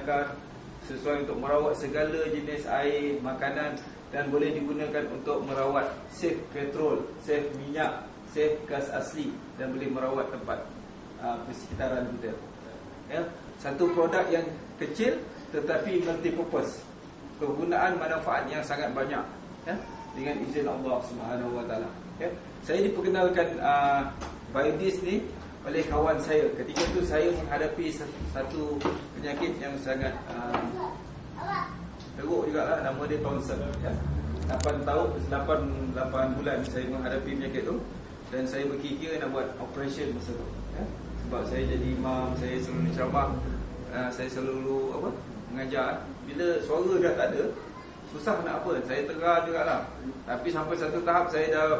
digunakan sesuai untuk merawat segala jenis air, makanan, dan boleh digunakan untuk merawat save petrol, save minyak, save gas asli, dan boleh merawat tempat persekitaran kita. Ya, satu produk yang kecil tetapi multi purpose, kegunaan manfaat yang sangat banyak, ya, dengan izin Allah Subhanahu Wa Taala. Ya, saya diperkenalkan Biodis ni oleh kawan saya. Ketika itu saya menghadapi satu penyakit yang sangat teruk jugalah, nama dia tonsil, ya. 8 bulan saya menghadapi penyakit tu, dan saya berkira nak buat operation masa tu, ya. Sebab saya jadi imam, saya selalu ceramah, saya selalu mengajar. Bila suara dah tak ada, susah nak apa, saya terang jugalah. Tapi sampai satu tahap saya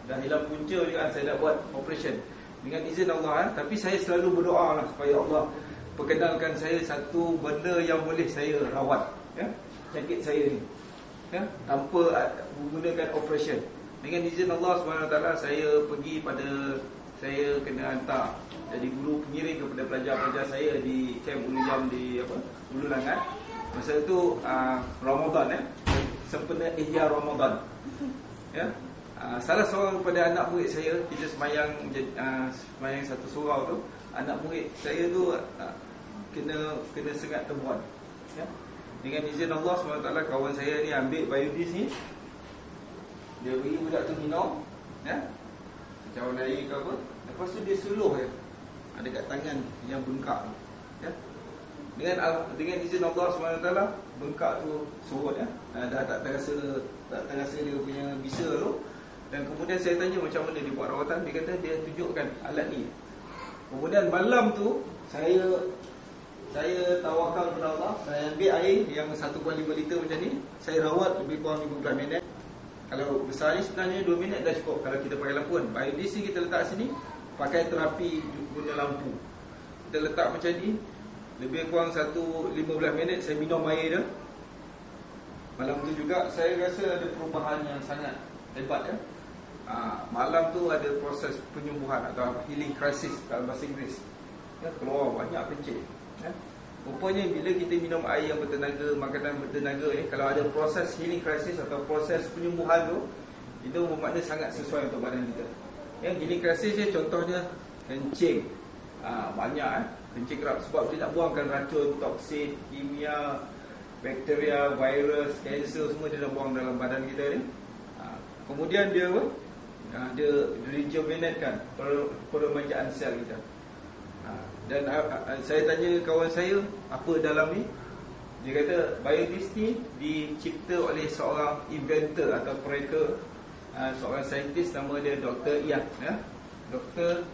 dah hilang punca juga, saya dah buat operation dengan izin Allah. Tapi saya selalu berdoa lah supaya Allah perkenalkan saya satu benda yang boleh saya rawat, ya, penyakit saya ni, ya, tanpa menggunakan operation. Dengan izin Allah SWT, saya pergi saya kena hantar jadi guru pengiring kepada pelajar-pelajar saya di Camp Ulu Jam di Ulu Langat. Masa itu Ramadan, sempena Ihya Ramadan, ya. Salah seorang daripada anak murid saya, kita semayang satu surau tu, anak murid saya tu kena sengat temuan, ya. Dengan izin Allah SWT, kawan saya ni ambil Biodis ni, dia beri budak tu minum, ya, cawan air ke apa, lepas tu dia suluh je dekat tangan yang bengkak tu, ya. Dengan izin Allah SWT, bengkak tu surut, ya. Dah tak terasa dia punya bisa tu. Dan kemudian saya tanya macam mana dia buat rawatan. Dia kata dia tunjukkan alat ni. Kemudian malam tu saya tawakal kepada Allah. Saya ambil air yang 1.5 liter macam ni, saya rawat lebih kurang 15 minit. Kalau besar ni sebenarnya 2 minit dah cukup kalau kita pakai lampu kan. Biodis ni kita letak sini, pakai terapi guna lampu. Kita letak macam ni, lebih kurang 15 minit saya minum air dia. Malam tu juga saya rasa ada perubahan yang sangat hebat, ya. Malam tu ada proses penyembuhan atau healing crisis dalam bahasa Inggeris, ya, keluar banyak kencing, ya. Rupanya bila kita minum air yang bertenaga, makanan bertenaga, kalau ada proses healing crisis atau proses penyembuhan tu, itu bermakna sangat sesuai untuk badan kita. Yang healing crisis ni contohnya kencing, banyak, kencing kerap sebab dia nak buangkan racun, toksin, kimia, bakteria, virus, kanser, semua dia nak buang dalam badan kita ni. Kemudian dia rejuvenatekan peremajaan sel kita. Dan saya tanya kawan saya, apa dalam ni? Dia kata Biodis ni dicipta oleh seorang inventor atau creator, seorang saintis, nama dia Dr. Ian, ya. Dr.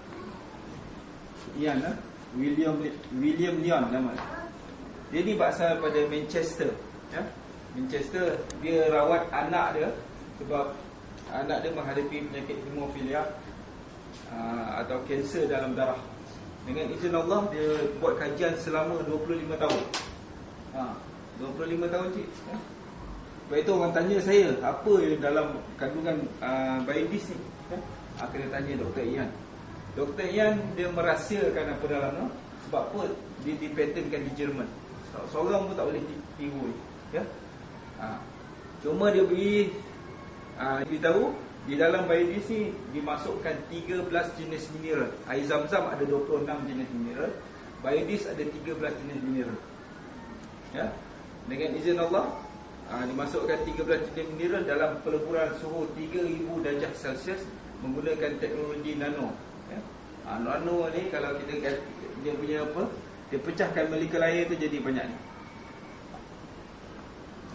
Ian, William Lyon nama. Dia ni berasal pada Manchester, ya. Manchester. Dia rawat anak dia sebab anak dia menghadapi penyakit hemofilia atau kanser dalam darah. Dengan izin Allah, dia buat kajian selama 25 tahun. 25 tahun, cik, ya. Lepas itu orang tanya saya, apa yang dalam kandungan Biodis ni, ya? Kena tanya Dr. Ian. Dr. Ian dia merahsiakan apa dalam tu. Sebab apa? Dia dipatentkan di Jerman. Seorang pun tak boleh tiru, ya. Cuma dia beritahu di dalam Biodis ni dimasukkan 13 jenis mineral. Air Zam-Zam ada 26 jenis mineral, Biodis ada 13 jenis mineral, ya. Dengan izin Allah, dimasukkan 13 jenis mineral dalam peleburan suhu 3000 darjah Celsius menggunakan teknologi nano, ya. Nano ni kalau kita dia punya dia pecahkan molekul air tu jadi banyak ni,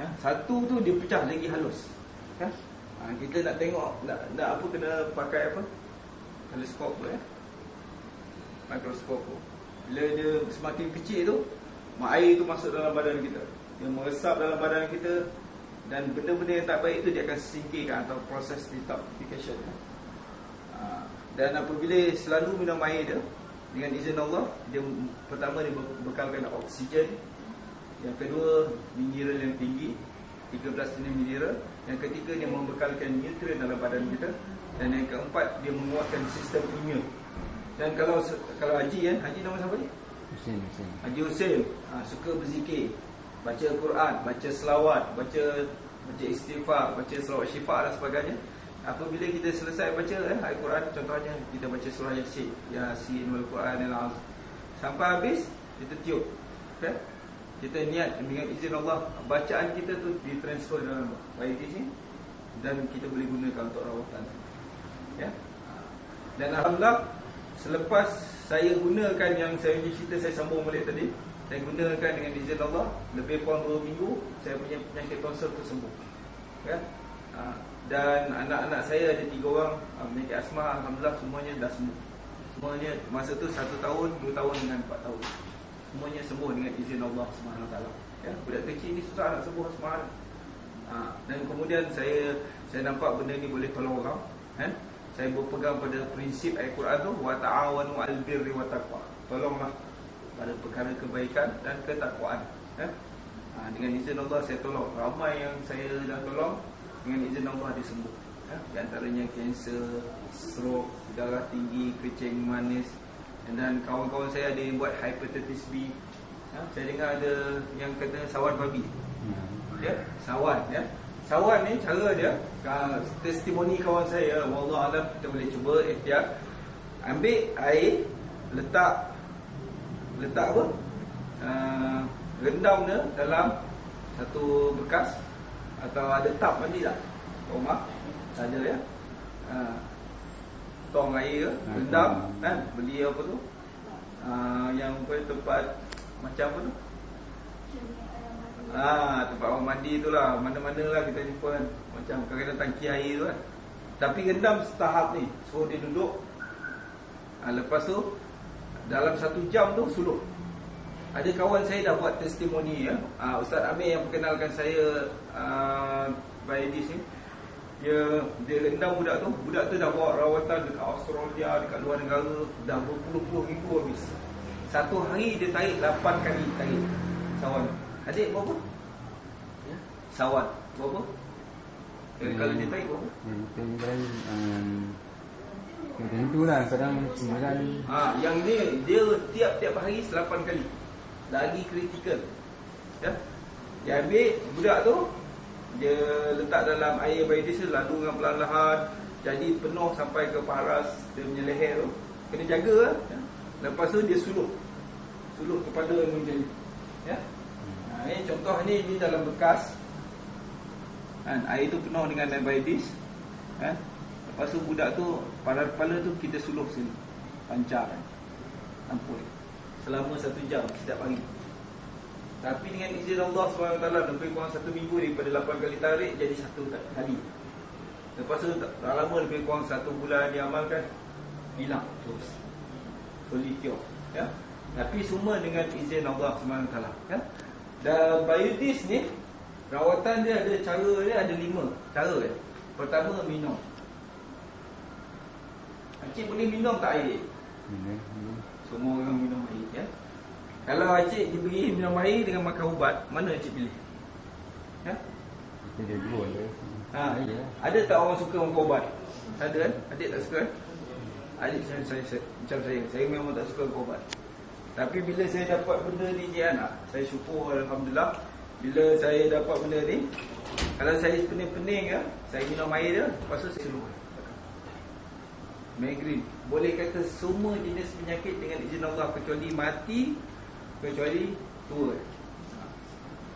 ya. Satu tu dia pecah lagi halus, ya. Kita nak tengok nak apa, kena pakai teleskop tu, ya, mikroskop tu. Bila dia semakin kecil tu, air tu masuk dalam badan kita, dia meresap dalam badan kita, dan benda-benda yang tak baik tu dia akan singkirkan atau proses detoxification, ya. Dan apabila selalu minum air dia, dengan izin Allah, dia pertama dia bekalkan oksigen, yang kedua mineral yang tinggi, 13 jenis mineral, yang ketiga dia membekalkan nutrien dalam badan kita, dan yang keempat dia menguatkan sistem imun. Dan kalau haji, kan, haji nama siapa ni? Husin. Haji Hussein suka berzikir, baca Quran, baca selawat, baca istighfar, baca selawat syifa dan sebagainya. Apabila kita selesai baca ayat Quran, contohnya kita baca surah Yasin wal Quranil Azim, sampai habis kita tiup, okay? Kita niat dengan izin Allah, bacaan kita tu ditransfer dalam YTC dan kita boleh gunakan untuk rawatan, ya. Dan alhamdulillah, selepas saya gunakan yang saya punya cerita saya sambung balik tadi, saya gunakan dengan izin Allah, lebih kurang 2 minggu saya punya penyakit tonsil tu sembuh, ya. Dan anak-anak saya ada 3 orang penyakit asma, alhamdulillah semuanya dah sembuh. Semuanya masa tu 1 tahun, 2 tahun dengan 4 tahun. Semuanya sembuh dengan izin Allah SWT, ya. Budak kecil ni susah nak sembuh asma. Dan kemudian saya nampak benda ni boleh tolong orang, kan? Saya berpegang pada prinsip ayat Quran tu, wa ta'awanu 'alal birri wat taqwa. Tolonglah pada perkara kebaikan dan ketakwaan, ya. Dengan izin Allah saya tolong ramai yang saya dah tolong, dengan izin Allah disembuh, ya. Di antaranya kanser, stroke, darah tinggi, kencing manis, dan kawan-kawan saya ada yang buat hepatitis B, ya. Saya dengar ada yang kata sawan babi, ya, sawan, ya. Sawan ni cara dia, testimoni kawan saya, wallah alam, kita boleh cuba ikhtiar. Ambil air, letak apa? Rendam dia dalam satu bekas, atau ada tap mandi tak? Rumah ada, ya. Tong air rendam, kan? Beli apa tu? Yang tempat macam apa tu? Tempat orang mandi tu lah, mana-mana lah kita jumpa kan, macam kadang-kadang tangki air tu kan. Tapi rendam setahap ni, suruh dia duduk, lepas tu dalam 1 jam tu suluh. Ada kawan saya dah buat testimoni, ya. Ustaz Amir yang perkenalkan saya Baidis ni, dia rendam budak tu dah bawa rawatan dekat Australia, dekat luar negara, dah berpuluh-puluh ribu habis. Satu hari dia tarik 8 kali tarik sawan. Adik berapa? Ya. Sawan berapa? Kalau dia tarik berapa? Tentulah kadang 9. Yang dia tiap-tiap hari 8 kali. Lagi kritikal, ya. Dia ambil budak tu, dia letak dalam air baidis, lalu dengan perlahan-lahan jadi penuh sampai ke paras dia punya leher tu. Kena jaga, ya. Lepas tu dia suluh kepala macam ni, ya. Ini contoh ni dalam bekas, kan, air tu penuh dengan air baidis, ya. Lepas tu budak tu, kepala tu kita suluh sini, pancar, ampun, selama 1 jam setiap hari. Tapi dengan izin Allah SWT, lebih kurang 1 minggu, daripada 8 kali tarik jadi 1 kali. Lepas tu tak lama, lebih kurang 1 bulan diamalkan, hilang terus, fully cure, ya. Tapi semua dengan izin Allah SWT, kan. Dan Biodis ni, rawatan dia ada cara dia, ada 5 cara, ya. Pertama, minum. Encik boleh minum tak air? Semua orang minum air, ya. Kalau encik diberi minum air dengan makan ubat, mana encik pilih? Ya? Dia dua je. Ada tak orang suka makan ubat? Ada kan? Adik tak suka kan? Adik saya memang tak suka makan ubat. Tapi bila saya dapat benda ni, saya syukur, alhamdulillah. Bila saya dapat benda ni, kalau saya pening-pening, ya, saya minum air dia, lepas tu saya seluruh migraine. Boleh kata semua jenis penyakit dengan izin Allah, kecuali mati, kecuali tua.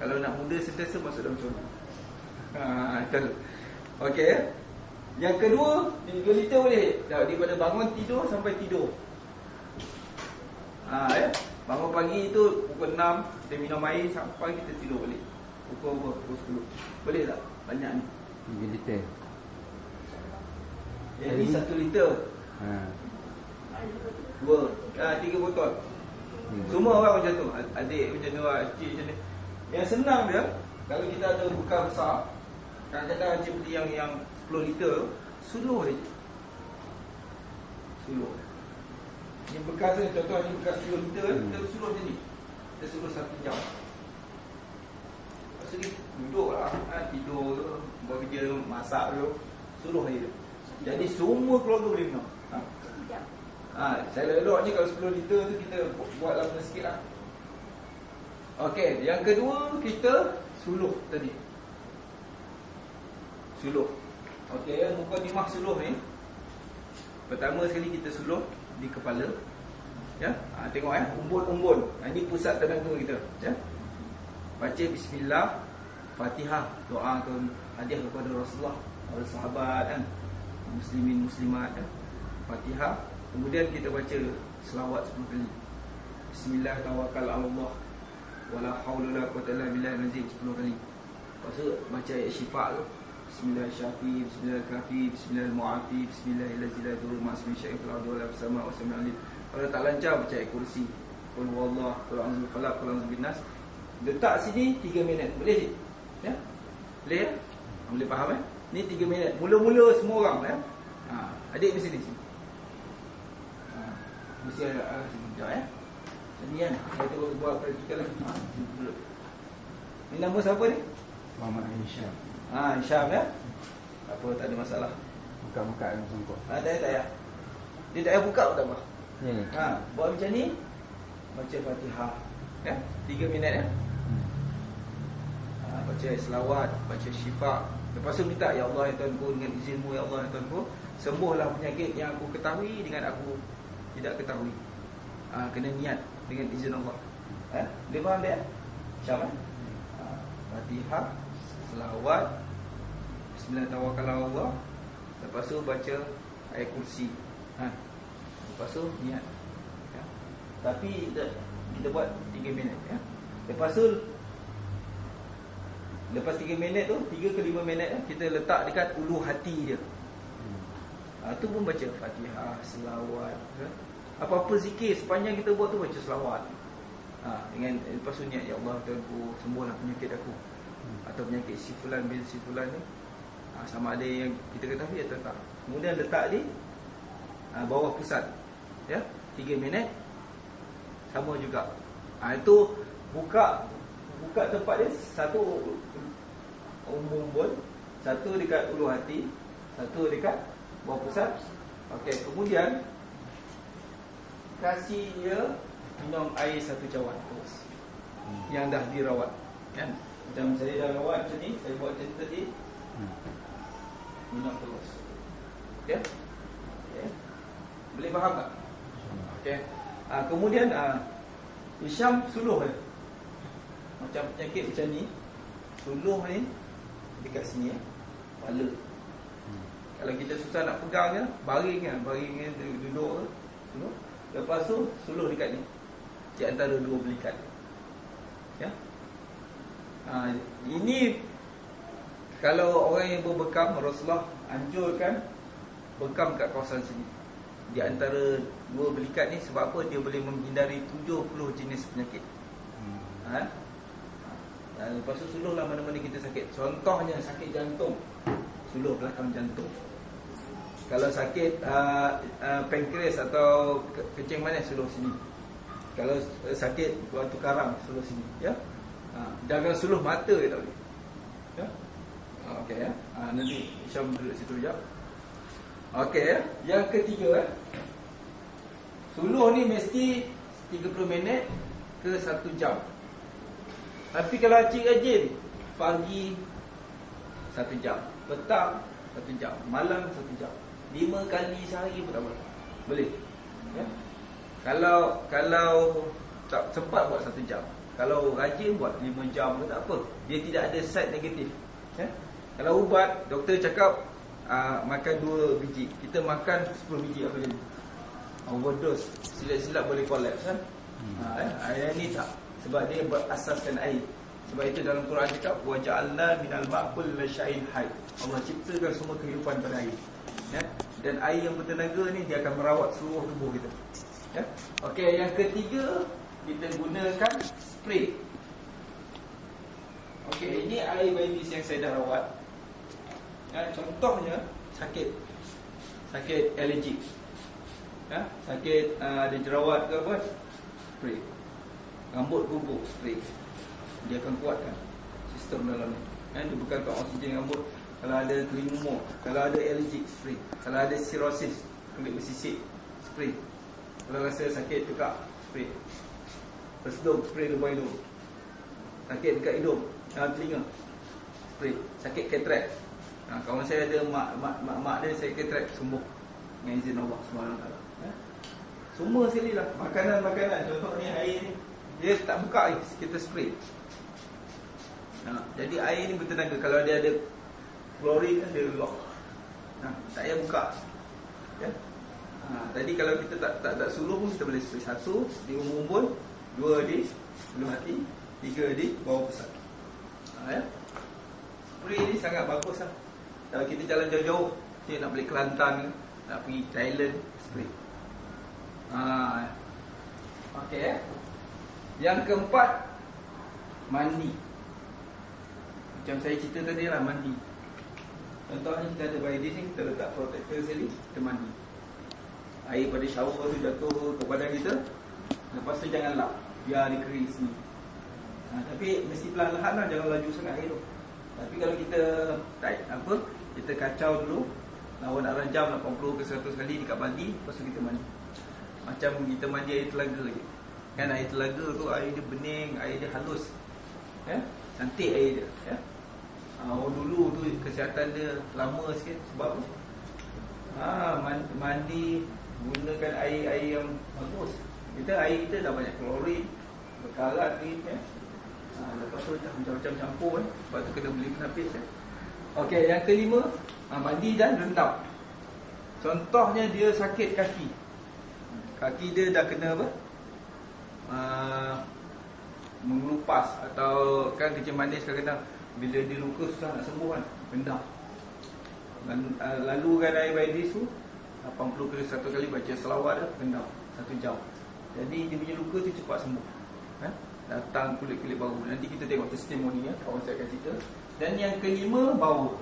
Kalau nak muda sentiasa masuk dalam contoh. Okey, ya. Yang kedua, 2 liter boleh. Daripada bangun tidur sampai tidur. Ya. Bangun pagi tu pukul 6 kita minum air sampai kita tidur balik. Pukul 10. Boleh tak? Banyak ni. 3 liter. Jadi 1 liter. 2, 3 botol. Semua orang macam tu. Adik macam tu, cik macam ni. Yang senang dia, kalau kita ada bekal besar, kadang-kadang cik beli yang 10 liter, suluh je. Suluh. Ini bekas ni, contoh ni bekas 10 liter, kita suluh je ni. Kita suluh 1 jam. Lepas tu duduk lah, tidur ke, buat kerja, masak ke, suluh je. Jadi semua keluarga boleh minum. Saya eloknya kalau 10 liter tu kita buat lama sikit lah. Okey, yang kedua kita suluh tadi. Suluh. Okey, mukadimah suluh ni. Pertama sekali kita suluh di kepala. Ya, tengok umbun-umbun. Ini pusat tenaga kita, ya. Baca bismillah, Fatihah, doa atau hadiah kepada Rasulullah, para sahabat kan, muslimin muslimat kan. Fatihah, kemudian kita baca selawat 10 kali. Bismillah tawakkal Allah wala haula wala quwwata illa billah nazim 10 kali. Lepas tu baca ayat syifa tu. Bismillah syafi, bismillah kafi, bismillah muafi, bismillahirrahmanirrahim la yadurru ma'asmi syai'un fil ardi wala fis sama'i wa sami'un alim. Kalau tak lancar baca ayat kursi. Qul huwallahu, qul a'udzu falaq, qul a'udzu binnas. Letak sini 3 minit. Boleh? Ya? Boleh ya? Boleh faham Ni 3 minit. Mula-mula semua orang ya. Adik mesti di sini. Mesti ada sekejap ya. Ini kan. Saya terus buat praktikal lagi. Ni nama siapa ni? Muhammad Hisham. Hisham ya. Apa tak ada masalah. Buka-buka yang sungguh. Tak payah. Dia tak payah buka pun tak apa. Ya. Buat macam ni. Baca Fatihah. Ya, 3 minit ya. Baca selawat, baca syifa. Lepas tu minta, ya Allah ya Tuhanku, dengan izinmu ya Allah ya Tuhanku, sembuhlah penyakit yang aku ketahui dengan aku tidak ketahui. Kena niat dengan izin Allah. Dia faham dia? Syam Fatihah, selawat, bismillah tawakkal Allah. Lepas tu baca ayat kursi. Lepas tu niat. Tapi kita buat 3 minit ya. Lepas 3 minit tu, 3 ke 5 minit kita letak dekat ulu hati dia. Tu pun baca Fatihah, selawat ya. Apa-apa zikir sepanjang kita buat tu baca selawat. Dengan lepas tu niat, ya Allah Tuhanku, sembuhlah penyakit aku. Atau penyakit si fulan bin si fulan ni. Sama ada yang kita ketahui atau tak. Kemudian letak di bawah pusat. Ya, 3 minit. Sama juga. Itu buka tempat dia, satu umbun, satu dekat ulu hati, satu dekat bawah pusat. Okey, kemudian kasih dia minum air 1 cawan terus. Yang dah dirawat, kan? Macam saya dah rawat macam ni, saya buat macam tadi. Minum terus. Ya? Okay. Boleh faham tak? Okey. Kemudian Hisham suluh dia. Macam penyakit macam ni, suluh ni dekat sini ya, kepala. Kalau kita susah nak pegang je, baring duduk suluh. Lepas tu suluh dekat ni, di antara 2 belikat. Ya. Ini kalau orang yang berbekam, Rasulullah anjurkan bekam kat kawasan sini, di antara 2 belikat ni. Sebab apa? Dia boleh menghindari 70 jenis penyakit. Lepas tu suluhlah mana-mana kita sakit. Contohnya sakit jantung, suluh belakang jantung. Kalau sakit pankreas atau kencing manis, suluh sini. Kalau sakit batu karang, suluh sini ya. Jangan suluh mata tak boleh. Ya. Okey ya. Nanti Syam duduk situ jap. Okey ya. Yang ketiga suluh ni mesti 30 minit ke 1 jam. Tapi kalau rajin, pagi 1 jam, petang 1 jam, malam 1 jam, 5 kali sehari pun tak boleh. Boleh ya? Kalau tak sempat buat 1 jam, kalau rajin buat 5 jam pun tak apa. Dia tidak ada side negatif ya? Kalau ubat, doktor cakap makan 2 biji, kita makan 10 biji, apa jadi? Overdose, silap-silap boleh collapse kan? Yang ni tak. Sebab dia berasaskan air. Sebab itu dalam Quran cakap wa ja'alna minal ma'kul lasya'in hayy. Allah ciptakan semua kehidupan pada air. Ya? Dan air yang bertenaga ni dia akan merawat seluruh tubuh kita. Ya? Okey, yang ketiga kita gunakan spray. Okey, ini air baby yang saya dah rawat. Ya, contohnya sakit alergik. Ya, sakit ada jerawat ke apa? Spray. Rambut gugur, spray. Dia akan kuatkan sistem dalam ni. Dia bekalkan oksigen rambut. Kalau ada pneumonia, kalau ada allergic, spray. Kalau ada cirrhosis, kulit bersisik, spray. Kalau rasa sakit tekak, spray. Bersedung, spray depan hidung. Sakit dekat hidung, telinga, spray. Sakit katrak. Kawan saya ada mak dia sakit katrak, sembuh dengan izin Allah SWT. Semua sekali lah. Makanan, contoh ni air ni, dia tak buka air, kita spray. Jadi air ni bertenaga. Kalau dia ada klorin, dia lock. Tak payah buka. Ya. Tadi kalau kita tak suluh pun kita boleh spray. 1 di umbul, 2 di sebelum hati, 3 di bawah pusat. Ya. Spray ni sangat bagus lah. Kalau kita jalan jauh-jauh, kita nak balik Kelantan, nak pergi Thailand, spray. Okey. Yang keempat, mandi. Macam saya cerita tadi lah, mandi. Contohnya kita ada biodis ni, kita letak protector sekali, kita mandi. Air pada shower tu jatuh ke badan kita, lepas tu jangan lap, biar dia kering sini. Tapi mesti perlahan-lahan lah, jangan laju sangat air tu. Tapi kalau kita kita kacau dulu, lawan nak ranjam 80 ke 100 kali dekat baldi, lepas tu kita mandi. Macam kita mandi air telaga je. Kan air telaga tu air dia bening, air dia halus. Ya? Cantik air dia, ya. Orang dulu tu kesihatan dia lama sikit sebab mandi gunakan air yang bagus. Air kita dah banyak klorin, berkarat ni, ya. Lepas tu macam-macam campur, sebab tu kena beli penapis, ya. Okey, yang kelima, mandi dan rendam. Contohnya dia sakit kaki. Kaki dia dah kena apa? Mengelupas atau kan kencing manis kadang-kadang bila dia luka susah nak sembuh kan, rendam. Lalukan air biodis tu 80 kali 1 kali baca selawat dia, rendam 1 jam. Jadi dia punya luka tu cepat sembuh. Datang kulit-kulit baru. Nanti kita tengok testimoni, ya, kawan saya akan cerita. Dan yang kelima, bau.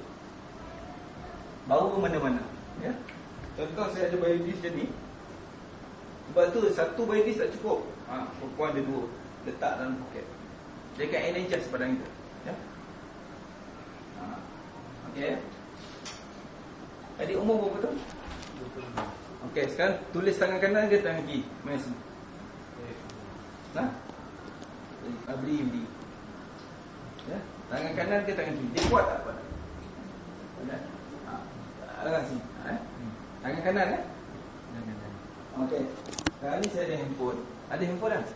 Bau mana-mana, ya. Contoh saya ada biodis macam ni. Sebab tu 1 biodis tak cukup. Perempuan ada 2, letak dalam poket. Dia akan energize badan kita, ya. Okey. Adik umur berapa tu? 25. Okey, sekarang tulis tangan kanan ke tangan kiri? Mana sini? Beli. Ya, tangan kanan ke tangan kiri? Dia kuat tak kuat? Tangan sini. Tangan kanan, kan? Okey. Sekarang ni saya ada handphone. Ada handphone tak?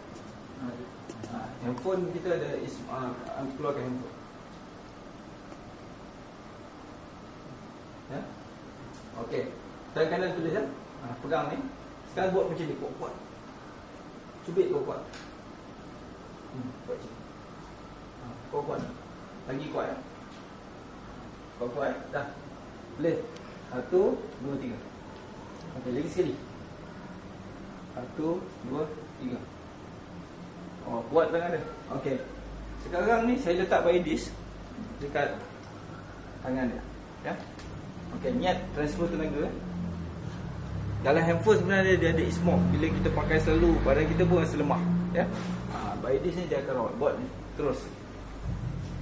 Handphone kita ada keluarkan handphone. Ya. Okey. Tangan kanan tulis, ya. Pegang ni. Sekarang buat macam ni, kuat. Cubit kuat. Buat macam ni. Kuat. Lagi kuat, ya. Kuat, ya. Dah. Boleh. 1, 2, 3. Okey, lagi sekali. 1, 2, 3. Buat tangan dia. Okey. Sekarang ni saya letak biodis dekat tangan dia, ya. Okey, niat transfer tenaga. Dalam handphone sebenarnya dia ada ismoh. Bila kita pakai selalu, badan kita pun rasa lemah, ya. Biodis ni dia akan rawat. Buat ni terus.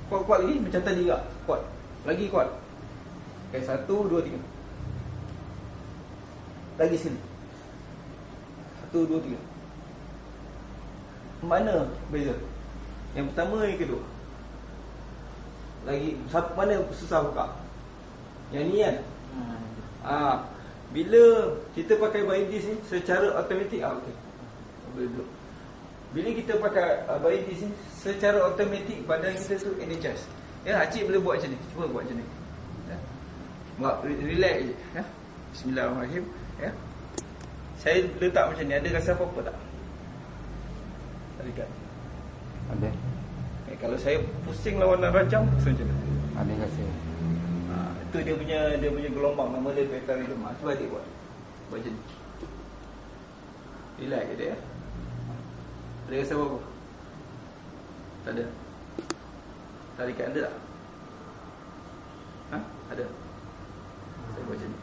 Kuat lagi, macam tadi juga. Kuat. Lagi kuat. Okey, 1, 2, 3. Lagi sini. 1, 2, 3. Mana beza? Yang pertama, yang kedua. Lagi mana susah buka? Yang ni kan? Bila kita pakai biodis ni secara automatik, okey. Boleh duduk. Bila kita pakai biodis ni secara automatik badan kita tu energize. Ya, Acik boleh buat macam ni. Cuba buat macam ni. Ya. Buat relax je, ya. Bismillahirrahmanirrahim, ya. Saya letak macam ni, ada rasa apa-apa tak? Dekat. Ada. Kalau saya pusing lawan nak rajam, macam mana? Ada rasa. Itu dia punya gelombang, nama dia beta rhythm. Cuba adik buat. Buat macam ni. Relax je dia, ya. Ada rasa apa-apa? Tak ada. Tarikan ada tak? Ada. Saya buat macam ni.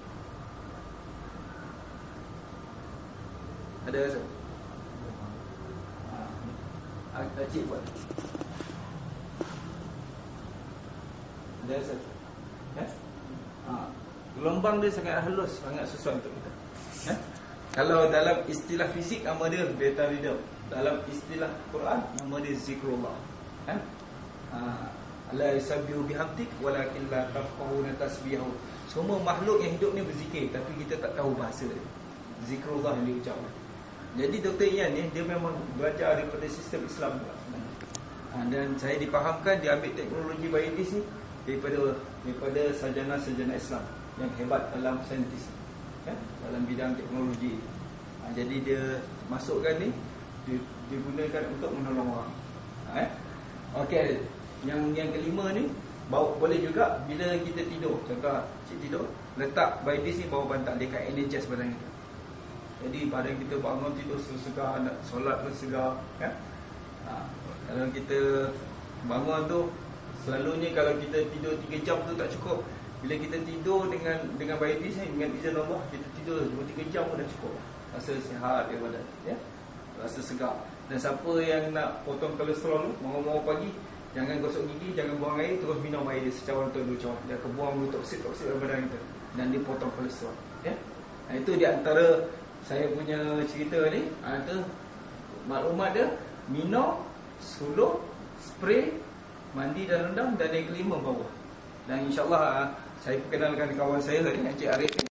Ada rasa? Acik buat. Ada rasa? Ya? Gelombang dia sangat halus, sangat sesuai untuk kita, ya? Kalau dalam istilah fizik nama dia beta rhythm. Dalam istilah Quran nama dia zikrullah. Kan? La yusabbihu bihamdik walakin la tafqahuna tasbihahu. Semua makhluk yang hidup ni berzikir tapi kita tak tahu bahasa dia. Zikrullah yang diucapkan. Jadi Dr. Ian ni dia memang belajar daripada sistem Islam juga. Dan saya dipahamkan dia ambil teknologi biodis ni daripada sarjana-sarjana Islam yang hebat dalam saintis, ya, dalam bidang teknologi. Jadi dia masukkan ni, dia gunakan untuk menolong orang. Okey, yang kelima ni boleh juga bila kita tidur. Contoh cik tidur, letak biodis ni bawah bantal, dia akan energize badan kita. Jadi badan kita bangun tidur segar, nak solat pun segar, kan? Kalau kita bangun tu, selalunya kalau kita tidur 3 jam tu tak cukup. Bila kita tidur dengan biodis ni, dengan izin Allah, kita tidur 2-3 jam pun dah cukup. Rasa sihat dia badan, ya? Rasa segar. Dan siapa yang nak potong kolesterol tu, bangun-bangun pagi, jangan gosok gigi, jangan buang air, terus minum air dia secawan atau 2 cawan. Dia akan buang dulu toksik-toksik dalam badan kita, dan dia potong kolesterol, ya? Itu di antara saya punya cerita ni. Itu maklumat dia. Minum, suluh, spray, mandi dan rendam, dan yang kelima bawah. Dan insyaAllah saya perkenalkan kawan saya tadi, Encik Arif ni.